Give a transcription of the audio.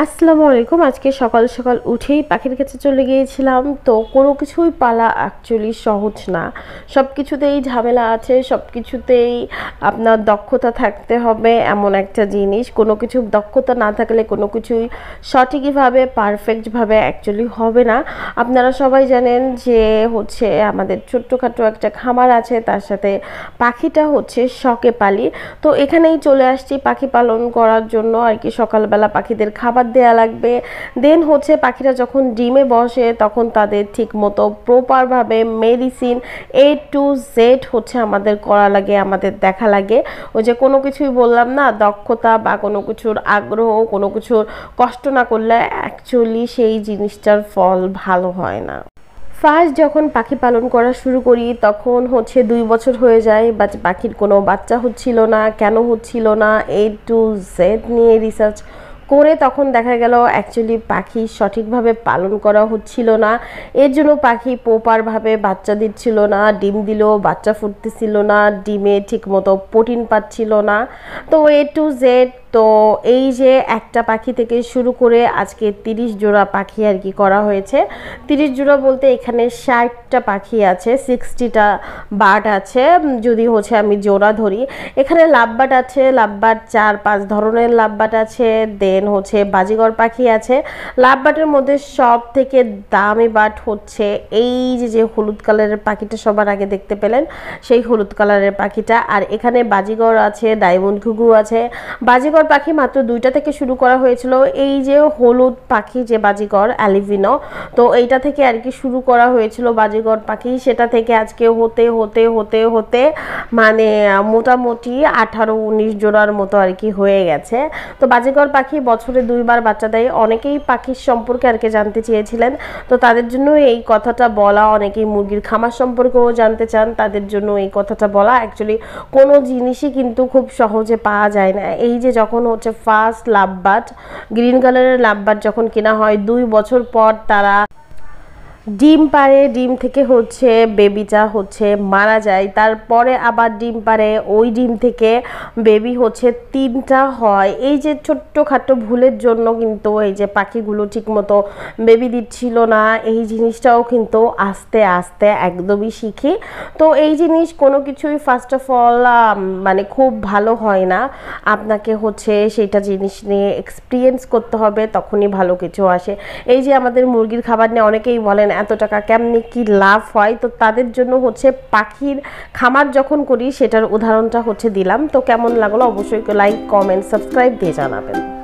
আসসালামু আলাইকুম। আজকে সকাল সকাল উঠেই পাখির কাছে চলে গিয়েছিলাম। তো কোনো কিছুই পালা অ্যাকচুয়ালি সহজ না, সব কিছুতেই ঝামেলা আছে, সব কিছুতেই আপনার দক্ষতা থাকতে হবে। এমন একটা জিনিস, কোনো কিছু দক্ষতা না থাকলে কোনো কিছুই সঠিকভাবে পারফেক্টভাবে অ্যাকচুয়ালি হবে না। আপনারা সবাই জানেন যে আমাদের ছোট্টখাটো একটা খামার আছে, তার সাথে পাখিটা শখে পালি। তো এখানেই চলে আসছি পাখি পালন করার জন্য আর কি। সকালবেলা পাখিদের খাবার দেয়া লাগবে, দেন পাখিরা যখন ডিমে বসে তখন তাদের ঠিক মতো প্রপারভাবে মেডিসিন A to Z আমাদের করা লাগে, আমাদের দেখা লাগে। ওই যে কোনো কিছুই বললাম না, দক্ষতা বা কোনো কিছুর আগ্রহ, কোনো কিছুর কষ্ট না করলে অ্যাকচুয়ালি সেই জিনিসটার ফল ভালো হয় না। ফার্স্ট যখন পাখি পালন করা শুরু করি তখন 2 বছর হয়ে যায়, বাট পাখির কোনো বাচ্চা হচ্ছিল না। কেন হচ্ছিল না, A to Z নিয়ে রিসার্চ করে তখন দেখা গেল অ্যাকচুয়ালি পাখি সঠিকভাবে পালন করা হচ্ছিল না। এর জন্য পাখি প্রপারভাবে বাচ্চা দিচ্ছিল না, ডিম দিলেও বাচ্চা ফুটতেছিল না, ডিমে ঠিকমতো প্রোটিন পাচ্ছিল না। তো A to Z, তো এই যে একটা পাখি থেকে শুরু করে আজকে 30 জোড়া পাখি আর কি করা হয়েছে। 30 জোড়া বলতে এখানে 60টা পাখি আছে, 60টা বার্ড আছে যদি আমি জোড়া ধরি। এখানে লাভবার্ড আছে, লাভবার্ড 4-5 ধরনের লাভবার্ড আছে। দেন বাজিগর পাখি আছে। লাভবার্ডের মধ্যে সব থেকে দামি বার্ড এই যে হলুদ কালারের পাখিটা সবার আগে দেখতে পেলেন, সেই হলুদ কালারের পাখিটা। আর এখানে বাজিগর আছে, ডায়মন্ড ঘুঘু আছে। বাজিগর পাখি মাত্র 2টা থেকে শুরু করা হয়েছিল। এই যে হলুদ পাখি যে বাজিগর অ্যালিভিনো, তো এইটা থেকে আর কি শুরু করা হয়েছিল বাজিগর পাখি। সেটা থেকে আজকে হতে হতে হতে হতে মানে মোটামুটি 18-19 জোড়ার মতো আর কি হয়ে গেছে। তো বাজিগর পাখি বছরে 2বার বাচ্চা দেয়। অনেকেই পাখির সম্পর্কে আর কি জানতে চেয়েছিলেন, তো তাদের জন্য এই কথাটা বলা। অনেকেই মুরগির খামার সম্পর্কেও জানতে চান, তাদের জন্য এই কথাটা বলা। অ্যাকচুয়ালি কোনো জিনিসই কিন্তু খুব সহজে পাওয়া যায় না। এই যে যখন ফার্স্ট লাভবার্ড, গ্রিন কালারের লাভবার্ড যখন কেনা হয়, 2 বছর পর তারা ডিম পারে, ডিম থেকে বেবিটা মারা যায়। তারপরে আবার ডিম পারে, ওই ডিম থেকে বেবি 3টা হয়। এই যে ছোট্টখাটো ভুলের জন্য কিন্তু এই যে পাখিগুলো ঠিকমতো বেবি দিচ্ছিল না। এই জিনিসটাও কিন্তু আস্তে আস্তে একদমই শিখি। তো এই জিনিস কোনো কিছুই ফার্স্ট অফ অল মানে খুব ভালো হয় না। আপনাকে সেইটা জিনিস নিয়ে এক্সপিরিয়েন্স করতে হবে, তখনই ভালো কিছু আসে। এই যে আমাদের মুরগির খাবার নিয়ে অনেকেই বলেন এত টাকা কেমনি কি লাভ হয়, তো তাদের জন্য পাখির খামার যখন করি সেটার উদাহরণটা দিলাম। তো কেমন লাগলো অবশ্যই লাইক, কমেন্ট, সাবস্ক্রাইব দিয়ে জানাবেন।